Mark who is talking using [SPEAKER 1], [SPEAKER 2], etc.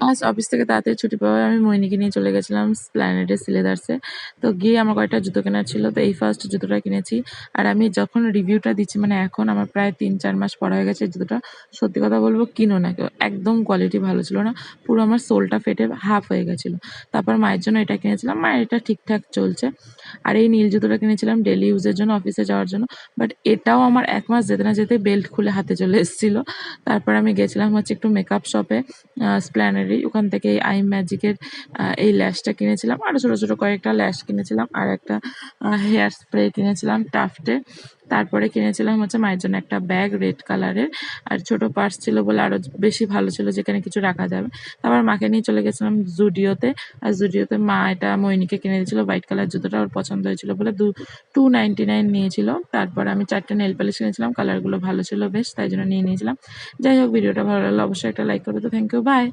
[SPEAKER 1] আজ অফিস থেকে তাড়াতাড়ি ছুটি পাওয়ায় আমি মইনিকে নিয়ে চলে গেছিলাম স্প্ল্যানেডে সিলেদার্সে। তো গিয়ে আমার কয়েকটা জুতো কেনার ছিল, তো এই ফার্স্ট জুতোটা কিনেছি। আর আমি যখন রিভিউটা দিচ্ছি মানে এখন আমার প্রায় ৩-৪ মাস পরা হয়ে গেছে এই জুতোটা। সত্যি কথা বলবো কিনো না কেউ, একদম কোয়ালিটি ভালো ছিল না, পুরো আমার সোলটা ফেটে হাফ হয়ে গেছিলো। তারপর মায়ের জন্য এটা কিনেছিলাম, মায়ের এটা ঠিকঠাক চলছে। আর এই নীল জুতোটা কিনেছিলাম ডেলি ইউজের জন্য, অফিসে যাওয়ার জন্য। বাট এটাও আমার ১ মাস যেতে না যেতেই বেল্ট খুলে হাতে চলে এসেছিলো। তারপর আমি গেছিলাম হচ্ছে একটু মেকআপ শপে, স্প্ল্যানেডে, ওখান থেকে এই আই ম্যাজিকের এই ল্যাশটা কিনেছিলাম, আরও ছোটো ছোটো কয়েকটা ল্যাশ কিনেছিলাম, আর একটা হেয়ার স্প্রে কিনেছিলাম টাফটে। তারপরে কিনেছিলাম হচ্ছে মায়ের জন্য একটা ব্যাগ রেড কালারের, আর ছোটো পার্স ছিল বলে আরও বেশি ভালো ছিল, যেখানে কিছু রাখা যাবে। তারপর মাকে নিয়ে চলে গেছিলাম জুডিওতে। আর জুডিওতে মা এটা মইনিকে কিনে দিয়েছিল, হোয়াইট কালার জুতোটা ওর পছন্দ হয়েছিল বলে 299 নিয়েছিল। তারপর আমি 4টে নেল পালিশ কিনেছিলাম, কালারগুলো ভালো ছিল বেশ, তাই জন্য নিয়ে নিয়েছিলাম। যাই হোক, ভিডিওটা ভালো লাগলে অবশ্যই একটা লাইক করবে। তো থ্যাংক ইউ, বাই।